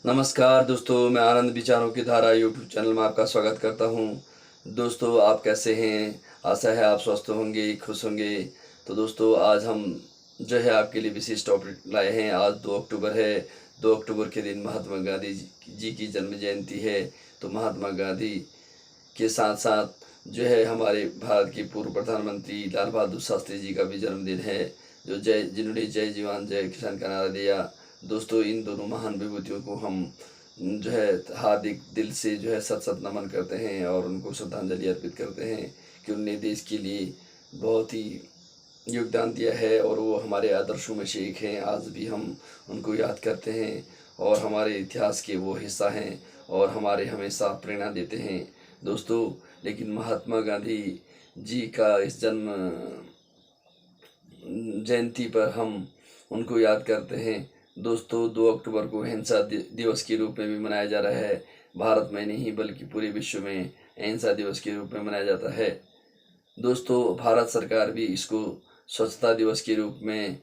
नमस्कार दोस्तों, मैं आनंद विचारों की धारा यूट्यूब चैनल में आपका स्वागत करता हूं। दोस्तों, आप कैसे हैं? आशा है आप स्वस्थ होंगे, खुश होंगे। तो दोस्तों, आज हम जो है आपके लिए विशेष टॉपिक लाए हैं। आज 2 अक्टूबर है। 2 अक्टूबर के दिन महात्मा गांधी जी की जन्म जयंती है। तो महात्मा गांधी के साथ साथ जो है हमारे भारत के पूर्व प्रधानमंत्री लाल बहादुर शास्त्री जी का भी जन्मदिन है, जिन्होंने जय जवान जय किसान का नारा दिया। दोस्तों, इन दोनों महान विभूतियों को हम जो है हार्दिक दिल से जो है सत सत नमन करते हैं और उनको श्रद्धांजलि अर्पित करते हैं कि उनने देश के लिए बहुत ही योगदान दिया है और वो हमारे आदर्शों में से एक हैं। आज भी हम उनको याद करते हैं और हमारे इतिहास के वो हिस्सा हैं और हमारे हमेशा प्रेरणा देते हैं। दोस्तों, लेकिन महात्मा गांधी जी का इस जन्म जयंती पर हम उनको याद करते हैं। दोस्तों, 2 अक्टूबर को अहिंसा दिवस के रूप में भी मनाया जा रहा है। भारत में नहीं बल्कि पूरे विश्व में अहिंसा दिवस के रूप में मनाया जाता है। दोस्तों, भारत सरकार भी इसको स्वच्छता दिवस के रूप में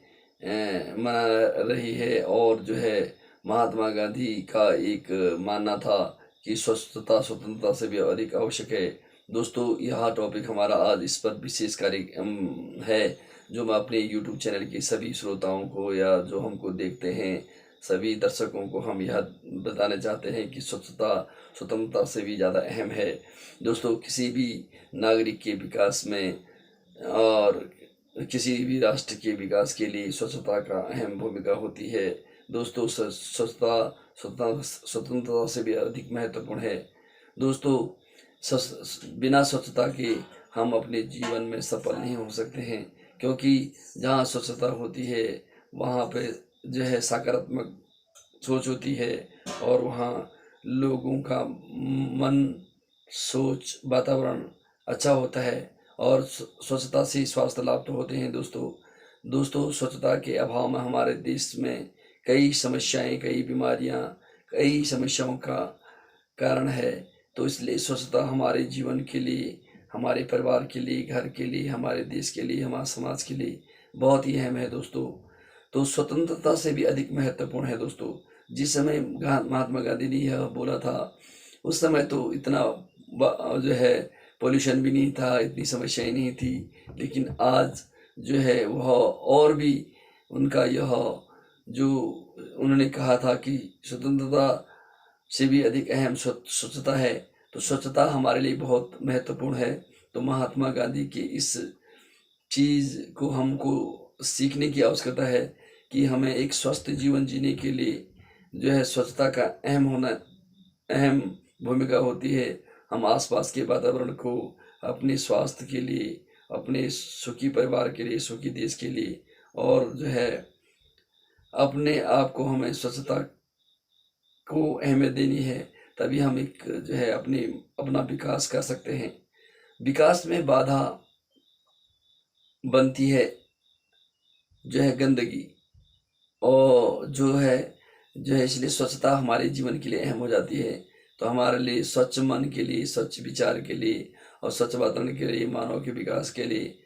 मना रही है और जो है महात्मा गांधी का एक मानना था कि स्वच्छता स्वतंत्रता से भी अधिक आवश्यक है। दोस्तों, यह टॉपिक हमारा आज इस पर विशेष कार्य है, जो मैं अपने यूट्यूब चैनल के सभी श्रोताओं को या जो हमको देखते हैं सभी दर्शकों को हम यह बताना चाहते हैं कि स्वच्छता स्वतंत्रता से भी ज़्यादा अहम है। दोस्तों, किसी भी नागरिक के विकास में और किसी भी राष्ट्र के विकास के लिए स्वच्छता का अहम भूमिका होती है। दोस्तों, स्वच्छता स्वतंत्रता से भी अधिक महत्वपूर्ण है। दोस्तों, बिना स्वच्छता के हम अपने जीवन में सफल नहीं हो सकते हैं, क्योंकि जहाँ स्वच्छता होती है वहाँ पे जो है सकारात्मक सोच होती है और वहाँ लोगों का मन, सोच, वातावरण अच्छा होता है और स्वच्छता से स्वास्थ्य लाभ तो होते हैं। दोस्तों, स्वच्छता के अभाव में हमारे देश में कई समस्याएं, कई बीमारियां, कई समस्याओं का कारण है। तो इसलिए स्वच्छता हमारे जीवन के लिए, हमारे परिवार के लिए, घर के लिए, हमारे देश के लिए, हमारे समाज के लिए बहुत ही अहम है। दोस्तों, तो स्वतंत्रता से भी अधिक महत्वपूर्ण है। दोस्तों, जिस समय महात्मा गांधी ने यह बोला था उस समय तो इतना जो है पोल्यूशन भी नहीं था, इतनी समस्याएं नहीं थी। लेकिन आज जो है वह और भी उनका यह जो उन्होंने कहा था कि स्वतंत्रता से भी अधिक अहम स्वच्छता है, तो स्वच्छता हमारे लिए बहुत महत्वपूर्ण है। तो महात्मा गांधी की इस चीज़ को हमको सीखने की आवश्यकता है कि हमें एक स्वस्थ जीवन जीने के लिए जो है स्वच्छता का अहम भूमिका होती है। हम आसपास के वातावरण को अपने स्वास्थ्य के लिए, अपने सुखी परिवार के लिए, सुखी देश के लिए और जो है अपने आप को हमें स्वच्छता को अहमियत देनी है। तभी हम एक जो है अपना विकास कर सकते हैं। विकास में बाधा बनती है जो है गंदगी और जो है इसलिए स्वच्छता हमारे जीवन के लिए अहम हो जाती है। तो हमारे लिए स्वच्छ मन के लिए, स्वच्छ विचार के लिए और स्वच्छ वातावरण के लिए, मानव के विकास के लिए,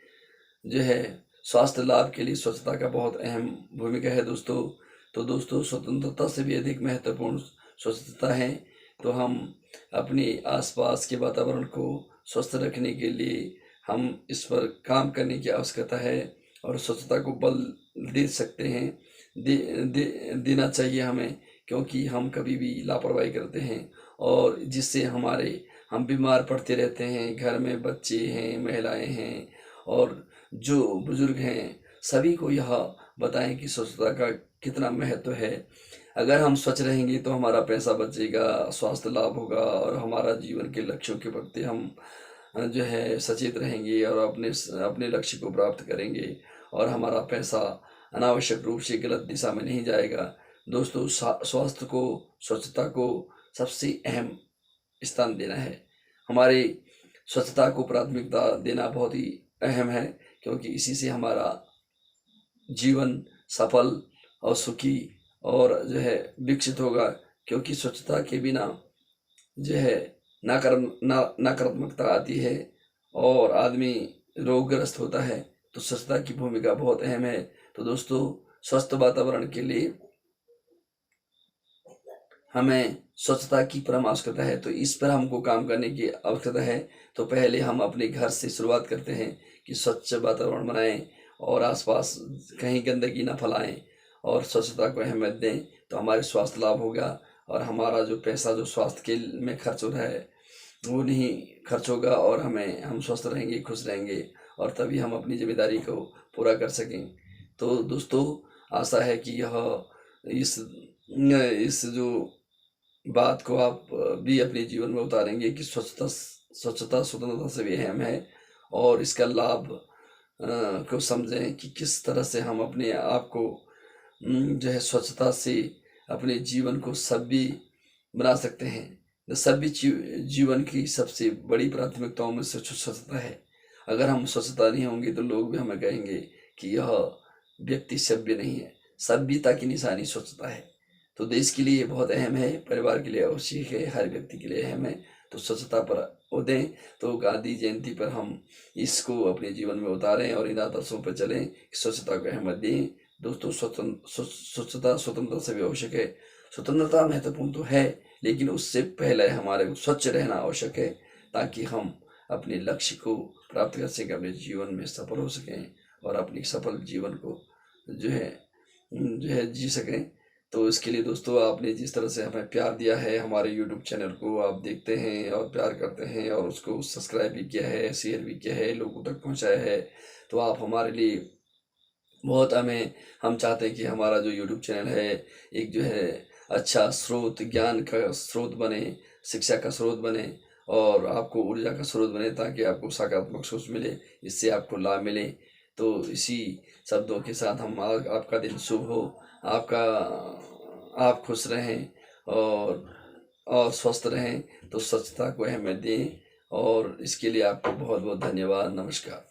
जो है स्वास्थ्य लाभ के लिए स्वच्छता का बहुत अहम भूमिका है। तो दोस्तों, स्वतंत्रता से भी अधिक महत्वपूर्ण स्वच्छता है। तो हम अपने आसपास के वातावरण को स्वस्थ रखने के लिए हम इस पर काम करने की आवश्यकता है और स्वच्छता को बल दे सकते हैं, देना चाहिए हमें, क्योंकि हम कभी भी लापरवाही करते हैं और जिससे हम बीमार पड़ते रहते हैं। घर में बच्चे हैं, महिलाएं हैं और जो बुजुर्ग हैं, सभी को यह बताएं कि स्वच्छता का कितना महत्व है। अगर हम स्वच्छ रहेंगे तो हमारा पैसा बचेगा, स्वास्थ्य लाभ होगा और हमारा जीवन के लक्ष्यों के प्रति हम जो है सचेत रहेंगे और अपने लक्ष्य को प्राप्त करेंगे और हमारा पैसा अनावश्यक रूप से गलत दिशा में नहीं जाएगा। दोस्तों, स्वास्थ्य को, स्वच्छता को सबसे अहम स्थान देना है। हमारे स्वच्छता को प्राथमिकता देना बहुत ही अहम है, क्योंकि इसी से हमारा जीवन सफल और सुखी और जो है विकसित होगा। क्योंकि स्वच्छता के बिना जो है नकारात्मकता आती है और आदमी रोगग्रस्त होता है। तो स्वच्छता की भूमिका बहुत अहम है। तो दोस्तों, स्वस्थ वातावरण के लिए हमें स्वच्छता की परम आवश्यकता है, तो इस पर हमको काम करने की आवश्यकता है। तो पहले हम अपने घर से शुरुआत करते हैं कि स्वच्छ वातावरण बनाएं और आसपास कहीं गंदगी ना फैलाएं और स्वच्छता को अहमियत दें, तो हमारे स्वास्थ्य लाभ होगा और हमारा जो पैसा जो स्वास्थ्य के में खर्च हो रहा है वो नहीं खर्च होगा और हम स्वस्थ रहेंगे, खुश रहेंगे और तभी हम अपनी जिम्मेदारी को पूरा कर सकें। तो दोस्तों, आशा है कि इस जो बात को आप भी अपने जीवन में उतारेंगे कि स्वच्छता स्वतंत्रता से भी अहम है और इसका लाभ को समझें कि किस तरह से हम अपने आप को जो है स्वच्छता से अपने जीवन को सभ्य बना सकते हैं। सभ्य जीवन की सबसे बड़ी प्राथमिकताओं में से स्वच्छता है। अगर हम स्वच्छता नहीं होंगे तो लोग भी हमें कहेंगे कि यह व्यक्ति सभ्य नहीं है। सभ्यता की निशानी स्वच्छता है। तो देश के लिए बहुत अहम है, परिवार के लिए आवश्यक है, हर व्यक्ति के लिए अहम है। तो स्वच्छता पर वो दें। तो गांधी जयंती पर हम इसको अपने जीवन में उतारें और इन आदर्शों पर चलें, स्वच्छता को अहमियत दें। दोस्तों, स्वच्छता स्वतंत्रता से भी आवश्यक है। स्वतंत्रता महत्वपूर्ण तो है, लेकिन उससे पहले हमारे को स्वच्छ रहना आवश्यक है ताकि हम अपने लक्ष्य को प्राप्त कर सकें, अपने जीवन में सफल हो सकें और अपनी सफल जीवन को जो है जी सकें। तो इसके लिए दोस्तों, आपने जिस तरह से हमें प्यार दिया है, हमारे यूट्यूब चैनल को आप देखते हैं और प्यार करते हैं और उसको सब्सक्राइब भी किया है, शेयर भी किया है, लोगों तक पहुंचाया है, तो आप हमारे लिए बहुत हम चाहते हैं कि हमारा जो यूट्यूब चैनल है एक जो है अच्छा स्रोत, ज्ञान का स्रोत बने, शिक्षा का स्रोत बने और आपको ऊर्जा का स्रोत बने, ताकि आपको सकारात्मक सोच मिले, इससे आपको लाभ मिले। तो इसी शब्दों के साथ आपका दिन शुभ हो, आपका आप खुश रहें और स्वस्थ रहें। तो स्वच्छता को अहमियत दें और इसके लिए आपको बहुत बहुत धन्यवाद। नमस्कार।